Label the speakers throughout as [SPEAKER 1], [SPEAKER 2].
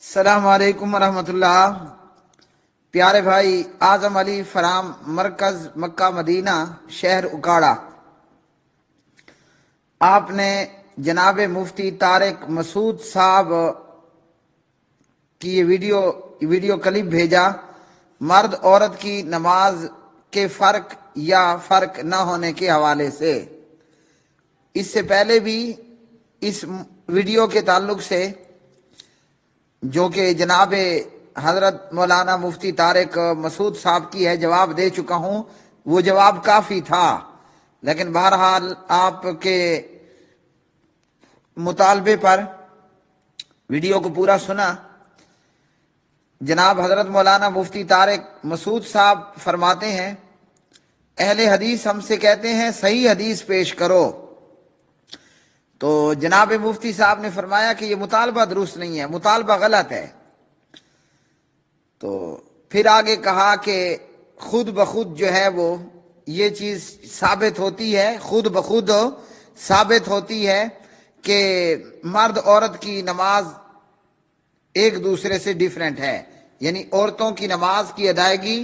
[SPEAKER 1] السلام علیکم ورحمۃ اللہ۔ پیارے بھائی اعظم علی فرام، مرکز مکہ مدینہ، شہر اکاڑا، آپ نے جناب مفتی طارق مسعود صاحب کی یہ ویڈیو کلپ بھیجا، مرد عورت کی نماز کے فرق یا فرق نہ ہونے کے حوالے سے۔ اس سے پہلے بھی اس ویڈیو کے تعلق سے جو کہ جناب حضرت مولانا مفتی طارق مسعود صاحب کی ہے، جواب دے چکا ہوں۔ وہ جواب کافی تھا، لیکن بہرحال آپ کے مطالبے پر ویڈیو کو پورا سنا۔ جناب حضرت مولانا مفتی طارق مسعود صاحب فرماتے ہیں، اہل حدیث ہم سے کہتے ہیں صحیح حدیث پیش کرو، تو جناب مفتی صاحب نے فرمایا کہ یہ مطالبہ درست نہیں ہے، مطالبہ غلط ہے۔ تو پھر آگے کہا کہ خود بخود جو ہے وہ یہ چیز ثابت ہوتی ہے، خود بخود ثابت ہوتی ہے کہ مرد عورت کی نماز ایک دوسرے سے ڈیفرنٹ ہے، یعنی عورتوں کی نماز کی ادائیگی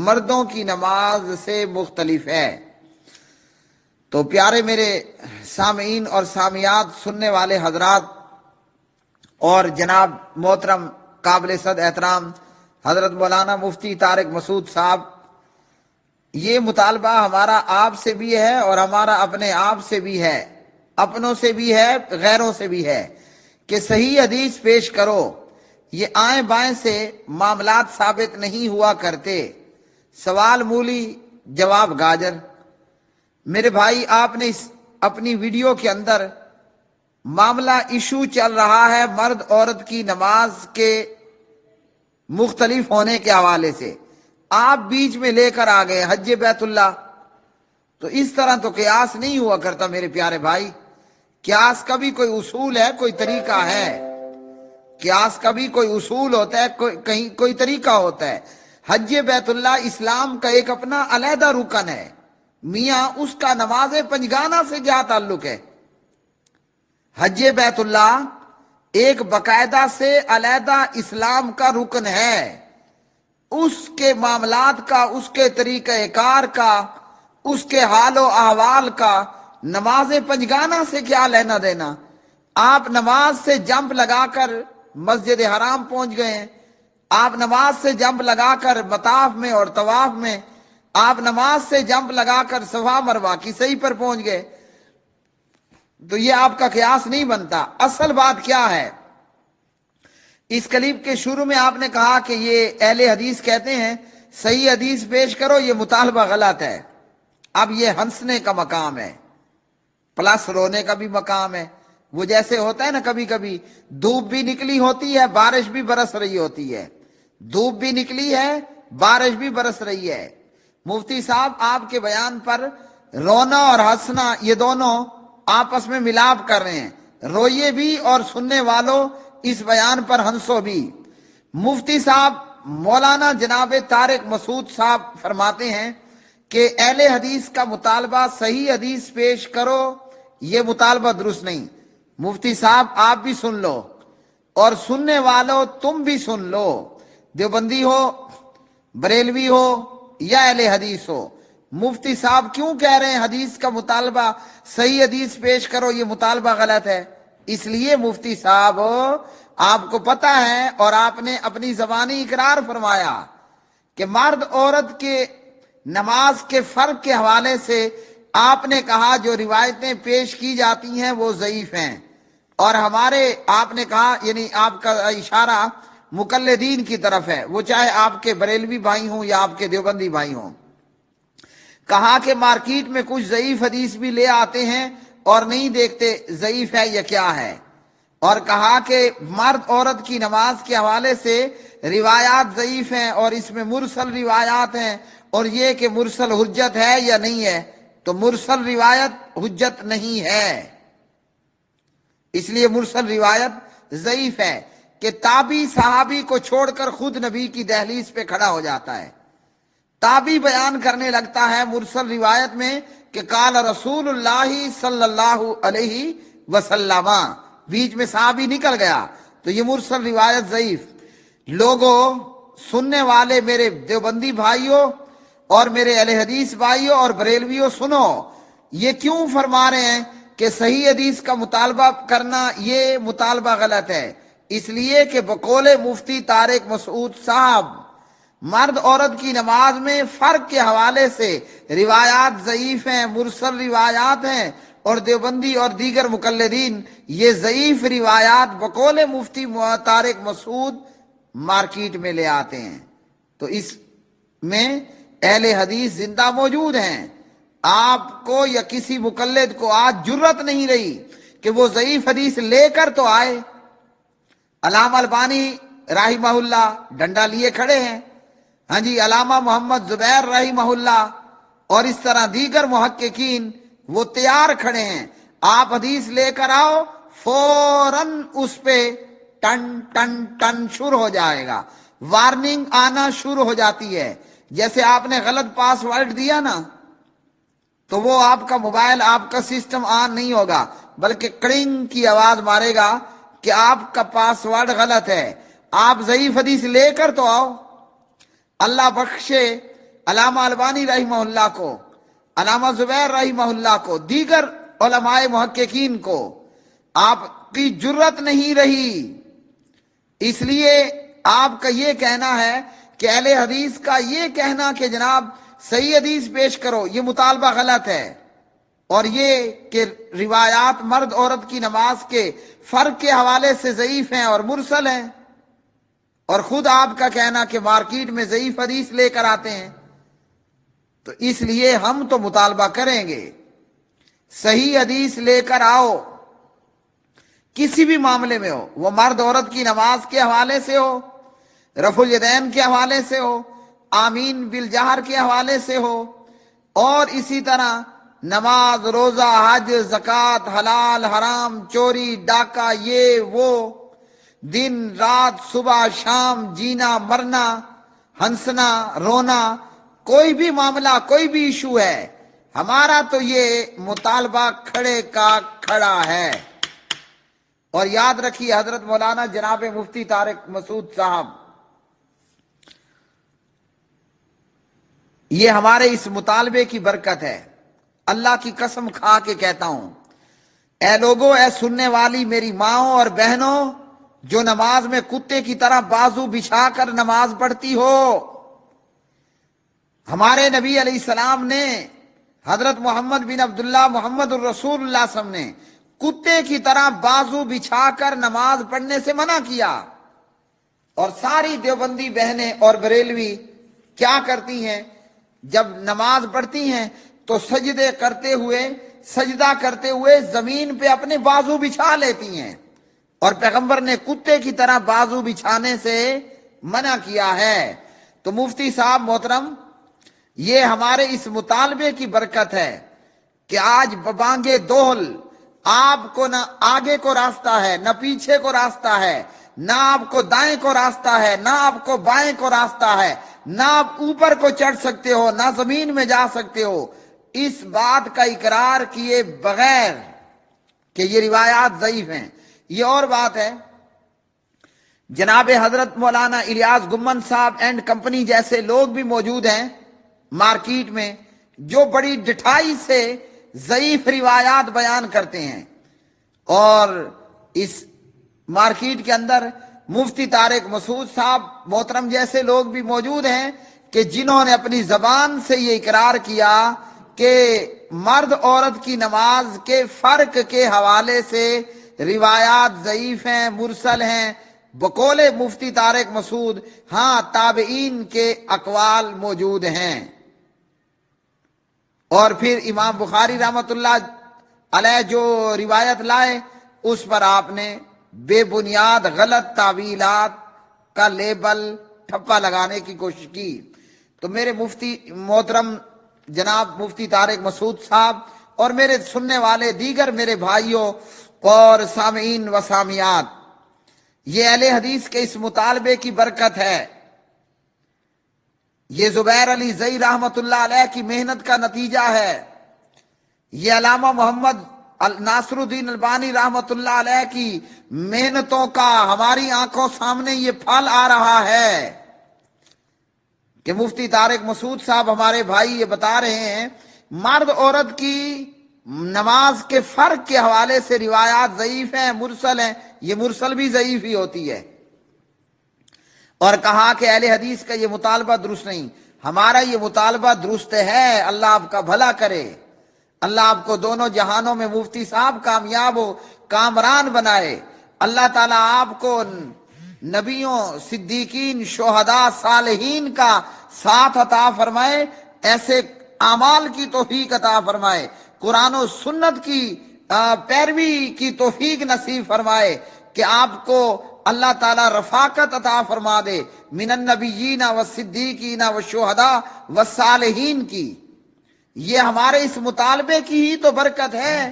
[SPEAKER 1] مردوں کی نماز سے مختلف ہے۔ تو پیارے میرے سامعین اور سامعات، سننے والے حضرات، اور جناب محترم قابل صد احترام حضرت مولانا مفتی طارق مسعود صاحب، یہ مطالبہ ہمارا آپ سے بھی ہے اور ہمارا اپنے آپ سے بھی ہے، اپنوں سے بھی ہے، غیروں سے بھی ہے، کہ صحیح حدیث پیش کرو۔ یہ آئیں بائیں سے معاملات ثابت نہیں ہوا کرتے، سوال مولی جواب گاجر۔ میرے بھائی، آپ نے اپنی ویڈیو کے اندر معاملہ ایشو چل رہا ہے مرد عورت کی نماز کے مختلف ہونے کے حوالے سے، آپ بیچ میں لے کر آ گئے حج بیت اللہ۔ تو اس طرح تو قیاس نہیں ہوا کرتا میرے پیارے بھائی۔ قیاس کا بھی کوئی اصول ہے، کوئی طریقہ ہے۔ قیاس کا بھی کوئی اصول ہوتا ہے، کہیں کوئی طریقہ ہوتا ہے۔ حج بیت اللہ اسلام کا ایک اپنا علیحدہ رکن ہے، میاں اس کا نماز پنجگانہ سے کیا تعلق ہے؟ حج بیت اللہ ایک باقاعدہ سے علیحدہ اسلام کا رکن ہے، اس کے معاملات کا، اس کے طریقہ کار کا، اس کے حال و احوال کا نماز پنجگانہ سے کیا لینا دینا؟ آپ نماز سے جمپ لگا کر مسجد حرام پہنچ گئے ہیں، آپ نماز سے جمپ لگا کر مطاف میں اور طواف میں، آپ نماز سے جمپ لگا کر صفا مروہ کی صحیح پر پہنچ گئے، تو یہ آپ کا قیاس نہیں بنتا۔ اصل بات کیا ہے؟ اس کلپ کے شروع میں آپ نے کہا کہ یہ اہل حدیث کہتے ہیں صحیح حدیث پیش کرو، یہ مطالبہ غلط ہے۔ اب یہ ہنسنے کا مقام ہے، پلس رونے کا بھی مقام ہے۔ وہ جیسے ہوتا ہے نا، کبھی کبھی دھوپ بھی نکلی ہوتی ہے، بارش بھی برس رہی ہوتی ہے، دھوپ بھی نکلی ہے، بارش بھی برس رہی ہے۔ مفتی صاحب آپ کے بیان پر رونا اور ہنسنا یہ دونوں آپس میں ملاپ کر رہے ہیں، روئیے بھی اور سننے والوں اس بیان پر ہنسو بھی۔ مفتی صاحب مولانا جناب طارق مسعود صاحب فرماتے ہیں کہ اہل حدیث کا مطالبہ صحیح حدیث پیش کرو، یہ مطالبہ درست نہیں۔ مفتی صاحب آپ بھی سن لو، اور سننے والوں تم بھی سن لو، دیوبندی ہو، بریلوی ہو یا اہل حدیث ہو۔ مفتی صاحب کیوں کہہ رہے ہیں حدیث کا مطالبہ صحیح حدیث پیش کرو، یہ مطالبہ غلط ہے؟ اس لیے مفتی صاحب آپ کو پتہ ہے، اور آپ نے اپنی زبانی اقرار فرمایا کہ مرد عورت کے نماز کے فرق کے حوالے سے آپ نے کہا جو روایتیں پیش کی جاتی ہیں وہ ضعیف ہیں، اور ہمارے آپ نے کہا، یعنی آپ کا اشارہ مقلدین کی طرف ہے، وہ چاہے آپ کے بریلوی بھائی ہوں یا آپ کے دیوبندی بھائی ہوں۔ کہا کہ مارکیٹ میں کچھ ضعیف حدیث بھی لے آتے ہیں اور نہیں دیکھتے ضعیف ہے یا کیا ہے، اور کہا کہ مرد عورت کی نماز کے حوالے سے روایات ضعیف ہیں اور اس میں مرسل روایات ہیں، اور یہ کہ مرسل حجت ہے یا نہیں ہے، تو مرسل روایت حجت نہیں ہے، اس لیے مرسل روایت ضعیف ہے کہ تابعی صحابی کو چھوڑ کر خود نبی کی دہلیز پہ کھڑا ہو جاتا ہے، تابعی بیان کرنے لگتا ہے مرسل روایت میں کہ قال رسول اللہ صلی اللہ علیہ وسلم، بیچ میں صحابی نکل گیا، تو یہ مرسل روایت ضعیف۔ لوگوں، سننے والے میرے دیوبندی بھائیوں اور میرے اہل حدیث بھائیوں اور بریلویوں، سنو، یہ کیوں فرما رہے ہیں کہ صحیح حدیث کا مطالبہ کرنا یہ مطالبہ غلط ہے؟ اس لیے کہ بقول مفتی طارق مسعود صاحب، مرد عورت کی نماز میں فرق کے حوالے سے روایات ضعیف ہیں، مرسل روایات ہیں، اور دیوبندی اور دیگر مقلدین یہ ضعیف روایات بقول مفتی طارق مسعود مارکیٹ میں لے آتے ہیں۔ تو اس میں اہل حدیث زندہ موجود ہیں۔ آپ کو یا کسی مقلد کو آج جرت نہیں رہی کہ وہ ضعیف حدیث لے کر تو آئے۔ علامہ البانی رحمہ اللہ ڈنڈا لیے کھڑے ہیں، ہاں جی، علامہ محمد زبیر رحمہ اللہ اور اس طرح دیگر محققین وہ تیار کھڑے ہیں، آپ حدیث لے کر آؤ، فوراً اس پہ ٹن ٹن ٹن شروع ہو جائے گا، وارننگ آنا شروع ہو جاتی ہے۔ جیسے آپ نے غلط پاس ورڈ دیا نا، تو وہ آپ کا موبائل، آپ کا سسٹم آن نہیں ہوگا، بلکہ کڑنگ کی آواز مارے گا کہ آپ کا پاس ورڈ غلط ہے۔ آپ ضعیف حدیث لے کر تو آؤ۔ اللہ بخشے علامہ البانی رحمہ اللہ کو، علامہ زبیر رحمہ اللہ کو، دیگر علماء محققین کو آپ کی جرت نہیں رہی۔ اس لیے آپ کا یہ کہنا ہے کہ اہل حدیث کا یہ کہنا کہ جناب صحیح حدیث پیش کرو، یہ مطالبہ غلط ہے، اور یہ کہ روایات مرد عورت کی نماز کے فرق کے حوالے سے ضعیف ہیں اور مرسل ہیں، اور خود آپ کا کہنا کہ مارکیٹ میں ضعیف حدیث لے کر آتے ہیں، تو اس لیے ہم تو مطالبہ کریں گے صحیح حدیث لے کر آؤ، کسی بھی معاملے میں ہو، وہ مرد عورت کی نماز کے حوالے سے ہو، رفع الیدین کے حوالے سے ہو، آمین بالجہر کے حوالے سے ہو، اور اسی طرح نماز، روزہ، حج، زکوٰۃ، حلال حرام، چوری، ڈاکہ، یہ وہ، دن رات، صبح شام، جینا مرنا، ہنسنا رونا، کوئی بھی معاملہ، کوئی بھی ایشو ہے، ہمارا تو یہ مطالبہ کھڑے کا کھڑا ہے۔ اور یاد رکھیے حضرت مولانا جناب مفتی طارق مسعود صاحب، یہ ہمارے اس مطالبے کی برکت ہے، اللہ کی قسم کھا کے کہتا ہوں۔ اے لوگوں، اے سننے والی میری ماؤں اور بہنوں، جو نماز میں کتے کی طرح بازو بچھا کر نماز پڑھتی ہو، ہمارے نبی علیہ السلام نے، حضرت محمد بن عبداللہ محمد الرسول اللہ صلی اللہ علیہ وسلم نے کتے کی طرح بازو بچھا کر نماز پڑھنے سے منع کیا۔ اور ساری دیوبندی بہنیں اور بریلوی کیا کرتی ہیں؟ جب نماز پڑھتی ہیں تو سجدہ کرتے ہوئے زمین پہ اپنے بازو بچھا لیتی ہیں، اور پیغمبر نے کتے کی طرح بازو بچھانے سے منع کیا ہے۔ تو مفتی صاحب محترم، یہ ہمارے اس مطالبے کی برکت ہے کہ آج ببانگے دول آپ کو نہ آگے کو راستہ ہے، نہ پیچھے کو راستہ ہے، نہ آپ کو دائیں کو راستہ ہے، نہ آپ کو بائیں کو راستہ ہے، نہ آپ اوپر کو چڑھ سکتے ہو، نہ زمین میں جا سکتے ہو، اس بات کا اقرار کیے بغیر کہ یہ روایات ضعیف ہیں۔ یہ اور بات ہے، جناب حضرت مولانا الیاس گمن صاحب اینڈ کمپنی جیسے لوگ بھی موجود ہیں مارکیٹ میں، جو بڑی ڈٹھائی سے ضعیف روایات بیان کرتے ہیں، اور اس مارکیٹ کے اندر مفتی طارق مسعود صاحب محترم جیسے لوگ بھی موجود ہیں کہ جنہوں نے اپنی زبان سے یہ اقرار کیا کہ مرد عورت کی نماز کے فرق کے حوالے سے روایات ضعیف ہیں، مرسل ہیں، بقول مفتی طارق مسعود۔ ہاں، تابعین کے اقوال موجود ہیں، اور پھر امام بخاری رحمۃ اللہ علیہ جو روایت لائے اس پر آپ نے بے بنیاد غلط تعویلات کا لیبل ٹھپا لگانے کی کوشش کی۔ تو میرے مفتی محترم جناب مفتی طارق مسعود صاحب اور میرے سننے والے دیگر میرے بھائیوں اور سامعین و سامعات، یہ اہل حدیث کے اس مطالبے کی برکت ہے، یہ زبیر علی زئی رحمۃ اللہ علیہ کی محنت کا نتیجہ ہے، یہ علامہ محمد ناصر الدین البانی رحمت اللہ علیہ کی محنتوں کا ہماری آنکھوں سامنے یہ پھل آ رہا ہے کہ مفتی طارق مسعود صاحب ہمارے بھائی یہ بتا رہے ہیں مرد عورت کی نماز کے فرق کے حوالے سے روایات ضعیف ہیں، مرسل ہیں، یہ مرسل بھی ضعیف ہی ہوتی ہے، اور کہا کہ اہل حدیث کا یہ مطالبہ درست نہیں۔ ہمارا یہ مطالبہ درست ہے، اللہ آپ کا بھلا کرے، اللہ آپ کو دونوں جہانوں میں مفتی صاحب کامیاب ہو، کامران بنائے، اللہ تعالیٰ آپ کو نبیوں، صدیقین، شہداء، صالحین کا ساتھ عطا فرمائے، ایسے اعمال کی توفیق عطا فرمائے، قرآن و سنت کی پیروی کی توفیق نصیب فرمائے کہ آپ کو اللہ تعالیٰ رفاقت عطا فرما دے من النبیین والصدیقین والشہداء والصالحین کی۔ یہ ہمارے اس مطالبے کی ہی تو برکت ہے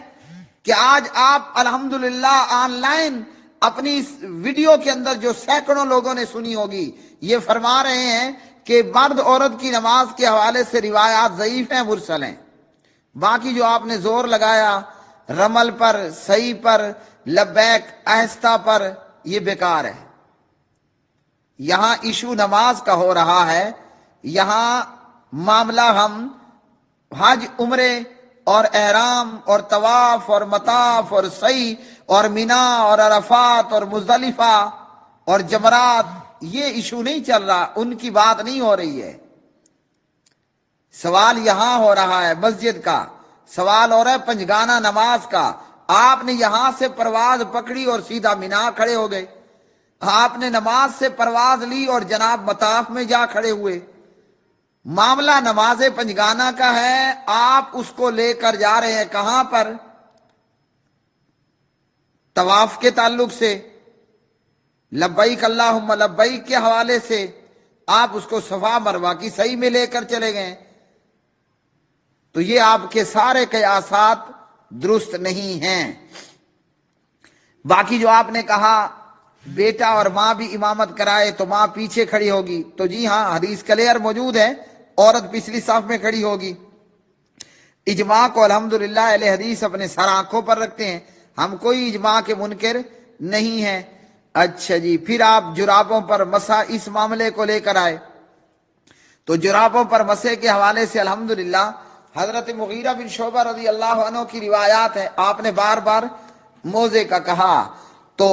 [SPEAKER 1] کہ آج آپ الحمدللہ آن لائن اپنی اس ویڈیو کے اندر جو سینکڑوں لوگوں نے سنی ہوگی یہ فرما رہے ہیں کہ مرد عورت کی نماز کے حوالے سے روایات ضعیف ہیں، مرسل ہیں۔ باقی جو آپ نے زور لگایا رمل پر، صحیح پر، لبیک آہستہ پر، یہ بیکار ہے۔ یہاں ایشو نماز کا ہو رہا ہے، یہاں معاملہ ہم حج، عمرے اور احرام اور طواف اور مطاف اور سعی اور مینا اور عرفات اور مزدلفہ اور جمرات، یہ ایشو نہیں چل رہا، ان کی بات نہیں ہو رہی ہے۔ سوال یہاں ہو رہا ہے مسجد کا، سوال ہو رہا ہے پنجگانہ نماز کا۔ آپ نے یہاں سے پرواز پکڑی اور سیدھا مینا کھڑے ہو گئے، آپ نے نماز سے پرواز لی اور جناب مطاف میں جا کھڑے ہوئے۔ معاملہ نماز پنجگانہ کا ہے، آپ اس کو لے کر جا رہے ہیں کہاں پر؟ طواف کے تعلق سے، لبیک اللہم لبیک کے حوالے سے آپ اس کو صفا مروہ کی صحیح میں لے کر چلے گئے، تو یہ آپ کے سارے قیاسات درست نہیں ہیں۔ باقی جو آپ نے کہا بیٹا اور ماں بھی امامت کرائے تو ماں پیچھے کھڑی ہوگی، تو جی ہاں حدیث کلیئر موجود ہے، عورت پچھلی صف میں کھڑی ہوگی۔ اجماع کو الحمدللہ اہل حدیث اپنے سر آنکھوں پر رکھتے ہیں، ہم کوئی اجماع کے منکر نہیں ہیں۔ اچھا جی، پھر آپ جرابوں پر مسح اس معاملے کو لے کر آئے، تو جرابوں پر مسح کے حوالے سے الحمدللہ حضرت مغیرہ بن شعبہ رضی اللہ عنہ کی روایات ہے، آپ نے بار بار موزے کا کہا، تو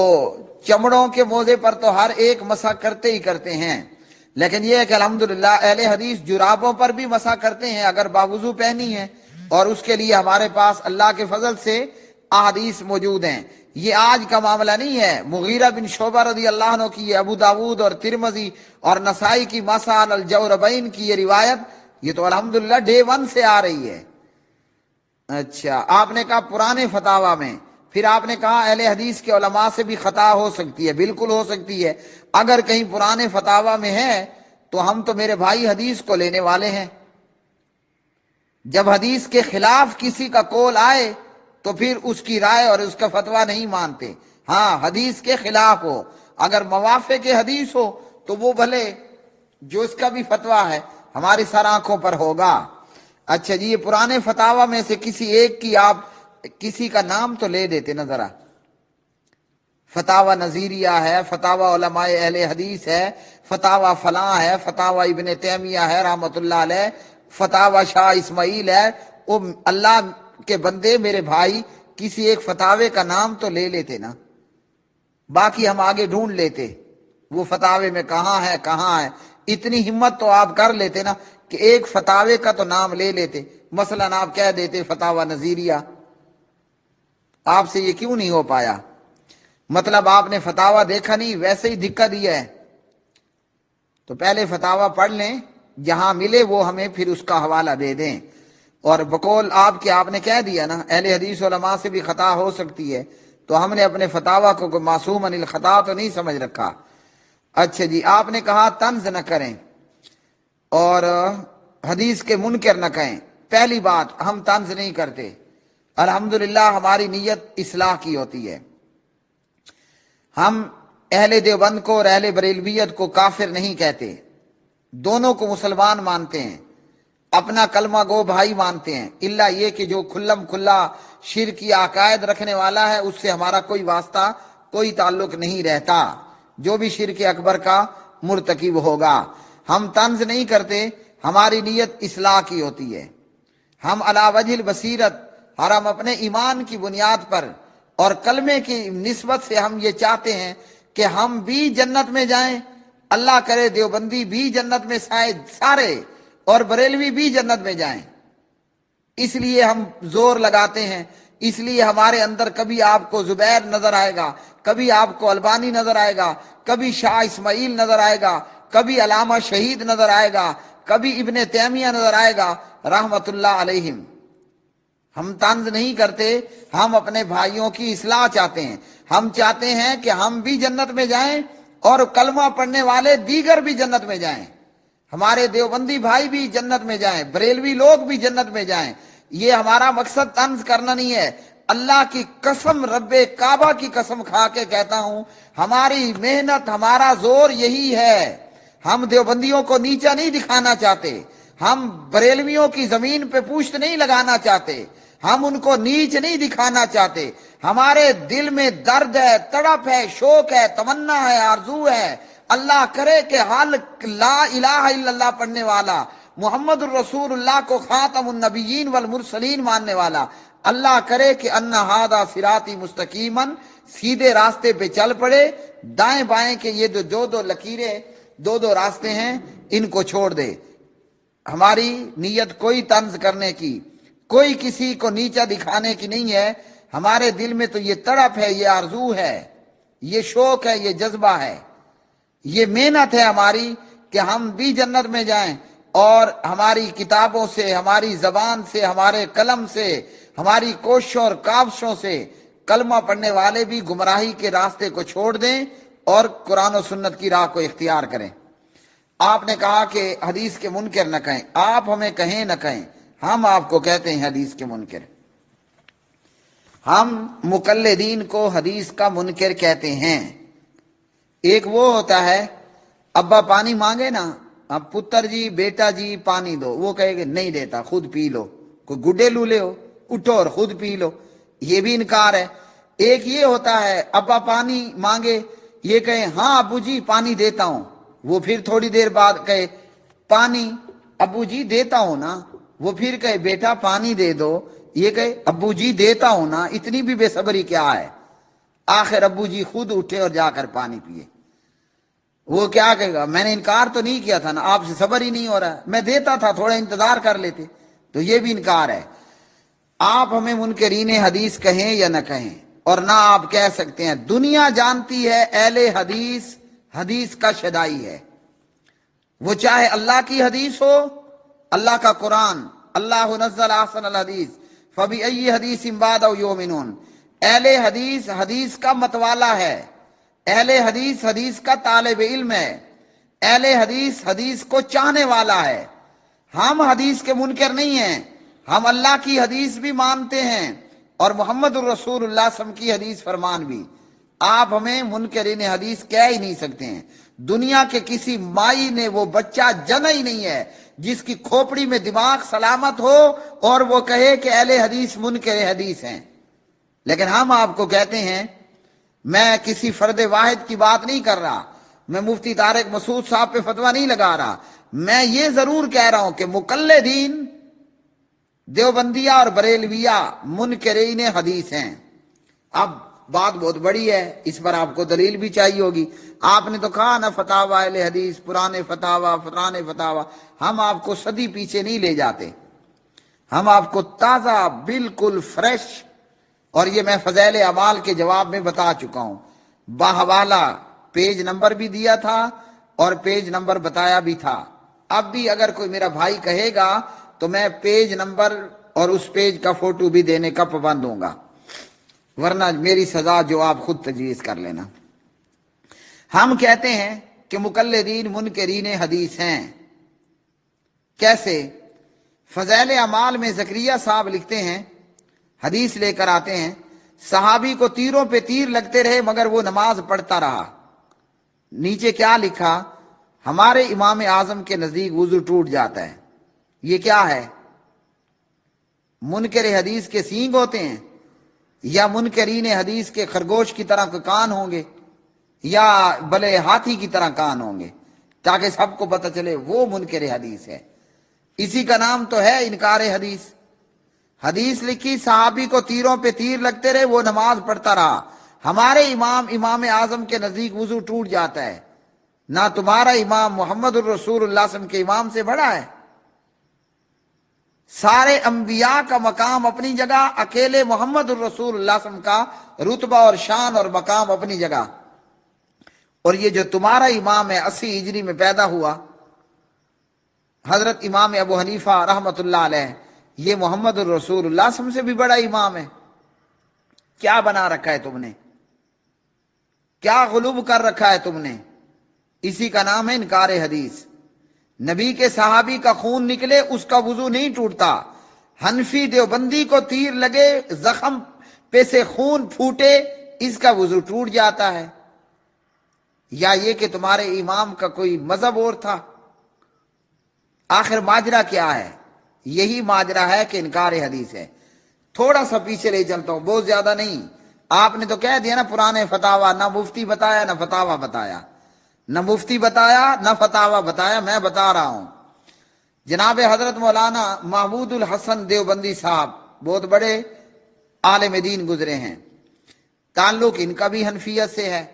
[SPEAKER 1] چمڑوں کے موزے پر تو ہر ایک مسح کرتے ہی کرتے ہیں، لیکن یہ ہے کہ الحمدللہ اہل حدیث جرابوں پر بھی مسح کرتے ہیں اگر باوضو پہنی ہے، اور اس کے لیے ہمارے پاس اللہ کے فضل سے احادیث موجود ہیں۔ یہ آج کا معاملہ نہیں ہے، مغیرہ بن شعبہ رضی اللہ عنہ کی یہ ابو داود اور ترمذی اور نسائی کی مسح علی الجوربین کی یہ روایت، یہ تو الحمدللہ ڈے 1 سے آ رہی ہے۔ اچھا، آپ نے کہا پرانے فتاوی میں، پھر آپ نے کہا اہل حدیث کے علماء سے بھی خطا ہو سکتی ہے، بالکل ہو سکتی ہے، اگر کہیں پرانے فتاوی میں ہے تو ہم تو میرے بھائی حدیث کو لینے والے ہیں۔ جب حدیث کے خلاف کسی کا قول آئے تو پھر اس کی رائے اور اس کا فتویٰ نہیں مانتے۔ ہاں حدیث کے خلاف ہو، اگر موافق حدیث ہو تو وہ بھلے جو اس کا بھی فتویٰ ہے ہماری سر آنکھوں پر ہوگا۔ اچھا جی، یہ پرانے فتاوی میں سے کسی ایک کی آپ کسی کا نام تو لے دیتے نا ذرا۔ فتاوی نظیریہ ہے، فتاوی علماء اہل حدیث ہے، فتاوی فلاں ہے، فتاوی ابن تیمیہ ہے رحمت اللہ علیہ، فتاوی شاہ اسماعیل ہے، وہ اللہ کے بندے میرے بھائی کسی ایک فتاوے کا نام تو لے لیتے نا، باقی ہم آگے ڈھونڈ لیتے وہ فتاوے میں کہاں ہے کہاں ہے۔ اتنی ہمت تو آپ کر لیتے نا کہ ایک فتاوے کا تو نام لے لیتے، مثلا آپ کہہ دیتے فتاوی نظیریہ، آپ سے یہ کیوں نہیں ہو پایا؟ مطلب آپ نے فتاوی دیکھا نہیں، ویسے ہی دھکا دیا ہے، تو پہلے فتاوی پڑھ لیں، جہاں ملے وہ ہمیں پھر اس کا حوالہ دے دیں۔ اور بقول آپ کے آپ نے کہہ دیا نا اہل حدیث علماء سے بھی خطا ہو سکتی ہے، تو ہم نے اپنے فتاوی کو کوئی معصوم عن الخطا تو نہیں سمجھ رکھا۔ اچھا جی، آپ نے کہا طنز نہ کریں اور حدیث کے منکر نہ کہیں۔ پہلی بات، ہم طنز نہیں کرتے، الحمدللہ ہماری نیت اصلاح کی ہوتی ہے۔ ہم اہل دیوبند کو اور اہل بریلویت کو کافر نہیں کہتے، دونوں کو مسلمان مانتے ہیں۔ اپنا کلمہ گو بھائی مانتے ہیں، الا یہ کہ جو کھلم کھلا شرکی عقائد رکھنے والا ہے اس سے ہمارا کوئی واسطہ، کوئی تعلق نہیں رہتا، جو بھی شرک اکبر کا مرتکب ہوگا۔ ہم طنز نہیں کرتے، ہماری نیت اصلاح کی ہوتی ہے، ہم علی وجہ البصیرت، اور ہم اپنے ایمان کی بنیاد پر اور کلمے کی نسبت سے ہم یہ چاہتے ہیں کہ ہم بھی جنت میں جائیں، اللہ کرے دیوبندی بھی جنت میں سارے، اور بریلوی بھی جنت میں جائیں۔ اس لیے ہم زور لگاتے ہیں، اس لیے ہمارے اندر کبھی آپ کو زبیر نظر آئے گا، کبھی آپ کو البانی نظر آئے گا، کبھی شاہ اسماعیل نظر آئے گا، کبھی علامہ شہید نظر آئے گا، کبھی ابن تیمیہ نظر آئے گا رحمت اللہ علیہم۔ ہم طنز نہیں کرتے، ہم اپنے بھائیوں کی اصلاح چاہتے ہیں، ہم چاہتے ہیں کہ ہم بھی جنت میں جائیں اور کلمہ پڑھنے والے دیگر بھی جنت میں جائیں، ہمارے دیوبندی بھائی بھی جنت میں جائیں، بریلوی لوگ بھی جنت میں جائیں۔ یہ ہمارا مقصد طنز کرنا نہیں ہے، اللہ کی قسم، رب کعبہ کی قسم کھا کے کہتا ہوں، ہماری محنت، ہمارا زور یہی ہے۔ ہم دیوبندیوں کو نیچا نہیں دکھانا چاہتے، ہم بریلویوں کی زمین پہ پوشت نہیں لگانا چاہتے، ہم ان کو نیچ نہیں دکھانا چاہتے، ہمارے دل میں درد ہے، تڑپ ہے، شوق ہے، تمنا ہے، آرزو ہے، اللہ کرے کہ حال لا الہ الا اللہ پڑھنے والا، محمد الرسول اللہ کو خاتم النبیین والمرسلین ماننے والا، اللہ کرے کہ ان ھذا صراطی مستقیما، سیدھے راستے پہ چل پڑے، دائیں بائیں کے یہ دو لکیریں، دو راستے ہیں، ان کو چھوڑ دے۔ ہماری نیت کوئی طنز کرنے کی، کوئی کسی کو نیچا دکھانے کی نہیں ہے، ہمارے دل میں تو یہ تڑپ ہے، یہ آرزو ہے، یہ شوق ہے، یہ جذبہ ہے، یہ محنت ہے ہماری کہ ہم بھی جنت میں جائیں، اور ہماری کتابوں سے، ہماری زبان سے، ہمارے قلم سے، ہماری کوششوں اور کاوشوں سے کلمہ پڑھنے والے بھی گمراہی کے راستے کو چھوڑ دیں اور قرآن و سنت کی راہ کو اختیار کریں۔ آپ نے کہا کہ حدیث کے منکر نہ کہیں، آپ ہمیں کہیں نہ کہیں، ہم آپ کو کہتے ہیں حدیث کے منکر۔ ہم مقلدین کو حدیث کا منکر کہتے ہیں۔ ایک وہ ہوتا ہے، ابا پانی مانگے نا، اب پتر جی، بیٹا جی پانی دو، وہ کہے کہ نہیں دیتا، خود پی لو، کوئی گڈے لولے ہو، اٹھو اور خود پی لو، یہ بھی انکار ہے۔ ایک یہ ہوتا ہے، ابا پانی مانگے، یہ کہے ہاں ابو جی پانی دیتا ہوں، وہ پھر تھوڑی دیر بعد کہے پانی، ابو جی دیتا ہوں نا، وہ پھر کہے بیٹا پانی دے دو، یہ کہے ابو جی دیتا ہوں نا، اتنی بھی بے صبری کیا ہے؟ آخر ابو جی خود اٹھے اور جا کر پانی پیے۔ وہ کیا کہے گا، میں نے انکار تو نہیں کیا تھا نا، آپ سے صبر ہی نہیں ہو رہا، میں دیتا تھا، تھوڑا انتظار کر لیتے۔ تو یہ بھی انکار ہے۔ آپ ہمیں منکرین حدیث کہیں یا نہ کہیں، اور نہ آپ کہہ سکتے ہیں، دنیا جانتی ہے اہل حدیث حدیث کا شدائی ہے، وہ چاہے اللہ کی حدیث ہو، اللہ کا قرآن، اللہ نزل احسن الحدیث فبأی حدیث بعدہ یؤمنون، اہل حدیث حدیث کا متوالا ہے، اہل حدیث حدیث کا طالب علم ہے، اہل حدیث حدیث کو چاہنے والا ہے۔ ہم حدیث کے منکر نہیں ہیں، ہم اللہ کی حدیث بھی مانتے ہیں اور محمد الرسول اللہ صلی اللہ علیہ وسلم کی حدیث فرمان بھی۔ آپ ہمیں منکرین حدیث کہہ ہی نہیں سکتے ہیں۔ دنیا کے کسی مائی نے وہ بچہ جنا ہی نہیں ہے جس کی کھوپڑی میں دماغ سلامت ہو اور وہ کہے کہ اہل حدیث منکر حدیث ہیں۔ لیکن ہم آپ کو کہتے ہیں، میں کسی فرد واحد کی بات نہیں کر رہا، میں مفتی طارق مسعود صاحب پہ فتویٰ نہیں لگا رہا، میں یہ ضرور کہہ رہا ہوں کہ مقلدین دیوبندیہ اور بریلویہ منکرین حدیث ہیں۔ اب بات بہت بڑی ہے، اس پر آپ کو دلیل بھی چاہیے ہوگی۔ آپ نے تو کہا نا فتاوی اہل حدیث، پرانے فتاوی، ہم آپ کو صدی پیچھے نہیں لے جاتے، ہم آپ کو تازہ بالکل فریش، اور یہ میں فضائل اعمال کے جواب میں بتا چکا ہوں، باحوالہ پیج نمبر بھی دیا تھا اور پیج نمبر بتایا بھی تھا۔ اب بھی اگر کوئی میرا بھائی کہے گا تو میں پیج نمبر اور اس پیج کا فوٹو بھی دینے کا پابند ہوں گا، ورنہ میری سزا جو آپ خود تجویز کر لینا۔ ہم کہتے ہیں کہ مقلدین منکرین حدیث ہیں۔ کیسے؟ فضائل اعمال میں زکریا صاحب لکھتے ہیں، حدیث لے کر آتے ہیں، صحابی کو تیروں پہ تیر لگتے رہے مگر وہ نماز پڑھتا رہا۔ نیچے کیا لکھا؟ ہمارے امام اعظم کے نزدیک وضو ٹوٹ جاتا ہے، یہ کیا ہے؟ منکر حدیث کے سینگ ہوتے ہیں، یا منکرین حدیث کے خرگوش کی طرح کان ہوں گے، یا بلے ہاتھی کی طرح کان ہوں گے، تاکہ سب کو پتہ چلے وہ منکر حدیث ہے؟ اسی کا نام تو ہے انکار حدیث۔ حدیث لکھی، صحابی کو تیروں پہ تیر لگتے رہے، وہ نماز پڑھتا رہا۔ ہمارے امام اعظم کے نزدیک وضو ٹوٹ جاتا ہے، نہ تمہارا امام محمد الرسول اللہ صلی اللہ علیہ وسلم کے امام سے بڑا ہے۔ سارے انبیاء کا مقام اپنی جگہ، اکیلے محمد الرسول اللہ صلی اللہ علیہ وسلم کا رتبہ اور شان اور مقام اپنی جگہ۔ اور یہ جو تمہارا امام ہے 80 ہجری میں پیدا ہوا، حضرت امام ابو حنیفہ رحمۃ اللہ علیہ، یہ محمد الرسول اللہ صلی اللہ علیہ وسلم سے بھی بڑا امام ہے۔ کیا بنا رکھا ہے تم نے؟ کیا غلوب کر رکھا ہے تم نے؟ اسی کا نام ہے انکار حدیث۔ نبی کے صحابی کا خون نکلے، اس کا وضو نہیں ٹوٹتا۔ حنفی دیوبندی کو تیر لگے، زخم پہ سے خون پھوٹے، اس کا وضو ٹوٹ جاتا ہے۔ یا یہ کہ تمہارے امام کا کوئی مذہب اور تھا؟ آخر ماجرا کیا ہے؟ یہی ماجرا ہے کہ انکار حدیث ہے۔ تھوڑا سا پیچھے لے چلتا ہوں، بہت زیادہ نہیں۔ آپ نے تو کہہ دیا نا پرانے فتاوا، نہ مفتی بتایا نہ فتاوا بتایا، نہ مفتی بتایا نہ فتاوا بتایا، میں بتا رہا ہوں۔ جناب حضرت مولانا محمود الحسن دیوبندی صاحب بہت بڑے عالم دین گزرے ہیں، تعلق ان کا بھی حنفیت سے ہے۔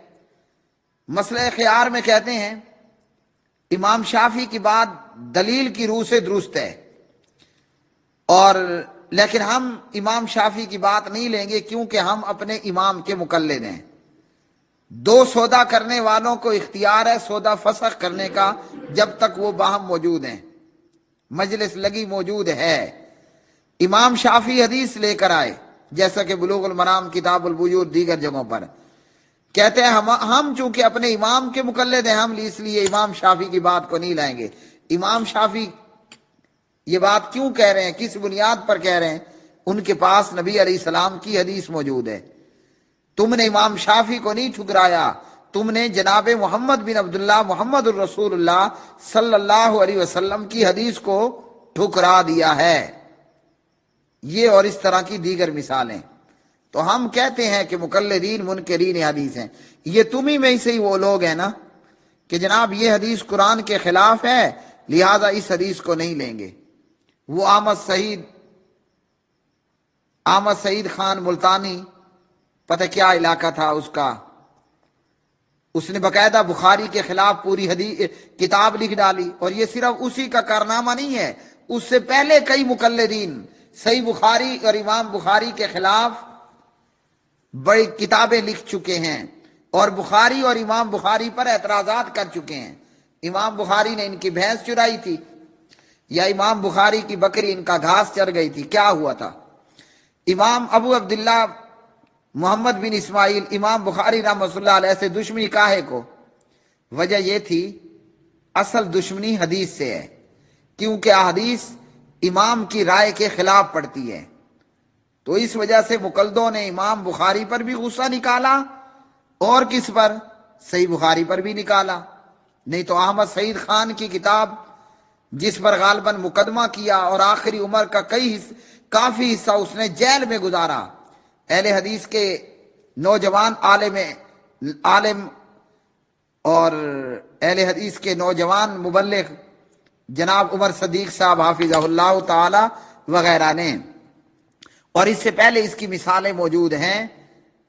[SPEAKER 1] مسئلہ خیار میں کہتے ہیں امام شافعی کی بات دلیل کی روح سے درست ہے، اور لیکن ہم امام شافعی کی بات نہیں لیں گے، کیونکہ ہم اپنے امام کے مقلد ہیں۔ دو سودا کرنے والوں کو اختیار ہے سودا فسخ کرنے کا، جب تک وہ باہم موجود ہیں، مجلس لگی موجود ہے۔ امام شافعی حدیث لے کر آئے، جیسا کہ بلوغ المرام، کتاب البیوع، دیگر جگہوں پر کہتے ہیں ہم چونکہ اپنے امام کے مقلد ہیں، ہم اس لیے امام شافعی کی بات کو نہیں لائیں گے۔ امام شافعی یہ بات کیوں کہہ رہے ہیں، کس بنیاد پر کہہ رہے ہیں؟ ان کے پاس نبی علیہ السلام کی حدیث موجود ہے۔ تم نے امام شافعی کو نہیں ٹھکرایا، تم نے جناب محمد بن عبداللہ محمد الرسول اللہ صلی اللہ علیہ وسلم کی حدیث کو ٹھکرا دیا ہے۔ یہ اور اس طرح کی دیگر مثالیں۔ تو ہم کہتے ہیں کہ مقلدین منکرین حدیث ہیں۔ یہ تمہیں میں سے ہی وہ لوگ ہیں نا کہ جناب یہ حدیث قرآن کے خلاف ہے، لہذا اس حدیث کو نہیں لیں گے۔ وہ احمد سعید خان ملتانی، پتہ کیا علاقہ تھا اس کا، اس نے باقاعدہ بخاری کے خلاف پوری کتاب لکھ ڈالی۔ اور یہ صرف اسی کا کارنامہ نہیں ہے، اس سے پہلے کئی مقلدین صحیح بخاری اور امام بخاری کے خلاف بڑی کتابیں لکھ چکے ہیں، اور بخاری اور امام بخاری پر اعتراضات کر چکے ہیں۔ امام بخاری نے ان کی بھینس چرائی تھی، یا امام بخاری کی بکری ان کا گھاس چر گئی تھی، کیا ہوا تھا؟ امام ابو عبداللہ محمد بن اسماعیل امام بخاری رحمۃ اللہ علیہ سے دشمنی کاہے کو؟ وجہ یہ تھی، اصل دشمنی حدیث سے ہے، کیونکہ حدیث امام کی رائے کے خلاف پڑتی ہے۔ تو اس وجہ سے مقلدوں نے امام بخاری پر بھی غصہ نکالا، اور کس پر؟ صحیح بخاری پر بھی نکالا۔ نہیں تو احمد سعید خان کی کتاب، جس پر غالباً مقدمہ کیا اور آخری عمر کا کافی حصہ اس نے جیل میں گزارا، اہل حدیث کے نوجوان عالم اور اہل حدیث کے نوجوان مبلغ جناب عمر صدیق صاحب حافظہ اللہ تعالی وغیرہ نے، اور اس سے پہلے اس کی مثالیں موجود ہیں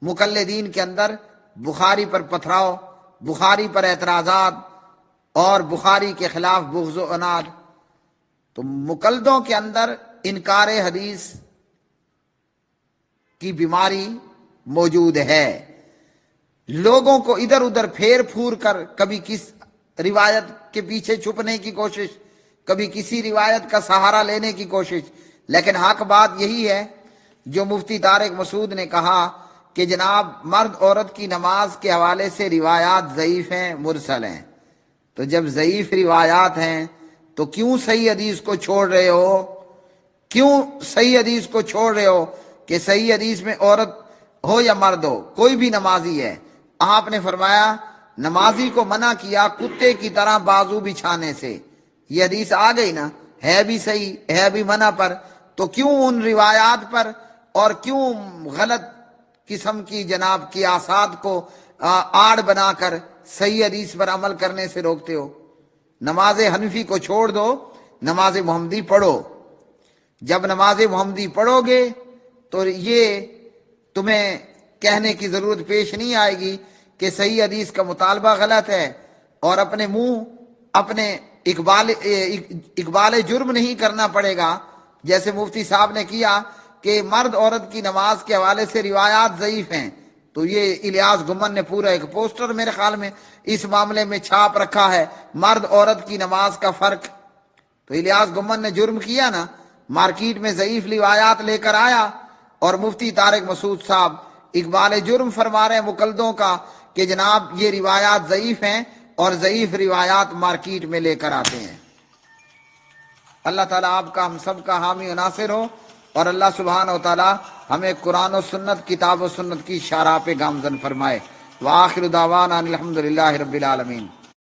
[SPEAKER 1] مقلدین کے اندر، بخاری پر پتھراؤ، بخاری پر اعتراضات، اور بخاری کے خلاف بغض و عناد۔ تو مقلدوں کے اندر انکار حدیث کی بیماری موجود ہے۔ لوگوں کو ادھر ادھر پھیر پھور کر، کبھی کس روایت کے پیچھے چھپنے کی کوشش، کبھی کسی روایت کا سہارا لینے کی کوشش۔ لیکن حق بات یہی ہے جو مفتی طارق مسعود نے کہا کہ جناب مرد عورت کی نماز کے حوالے سے روایات ضعیف ہیں، مرسل ہیں۔ تو جب ضعیف روایات ہیں تو کیوں صحیح حدیث کو چھوڑ رہے ہو؟ کیوں صحیح حدیث کو چھوڑ رہے ہو کہ صحیح حدیث میں عورت ہو یا مرد ہو، کوئی بھی نمازی ہے۔ آپ نے فرمایا نمازی کو منع کیا کتے کی طرح بازو بچھانے سے۔ یہ حدیث آ گئی نا، ہے بھی صحیح ہے بھی منع پر، تو کیوں ان روایات پر اور کیوں غلط قسم کی جناب قیاسات کو آڑ بنا کر صحیح حدیث پر عمل کرنے سے روکتے ہو؟ نماز حنفی کو چھوڑ دو، نماز محمدی پڑھو۔ جب نماز محمدی پڑھو گے تو یہ تمہیں کہنے کی ضرورت پیش نہیں آئے گی کہ صحیح حدیث کا مطالبہ غلط ہے، اور اپنے منہ اپنے اقبال جرم نہیں کرنا پڑے گا، جیسے مفتی صاحب نے کیا کہ مرد عورت کی نماز کے حوالے سے روایات ضعیف ہیں۔ تو یہ الیاس گمن نے پورا ایک پوسٹر میرے خیال میں اس معاملے میں چھاپ رکھا ہے، مرد عورت کی نماز کا فرق۔ تو الیاس گمن نے جرم کیا نا، مارکیٹ میں ضعیف روایات لے کر آیا، اور مفتی طارق مسعود صاحب اقبال جرم فرما رہے ہیں مقلدوں کا کہ جناب یہ روایات ضعیف ہیں، اور ضعیف روایات مارکیٹ میں لے کر آتے ہیں۔ اللہ تعالیٰ آپ کا ہم سب کا حامی و ناصر ہو، اور اللہ سبحانہ و تعالیٰ ہمیں قرآن و سنت، کتاب و سنت کی شارع پہ گامزن فرمائے۔ وآخر دعوانا الحمدللہ رب العالمین۔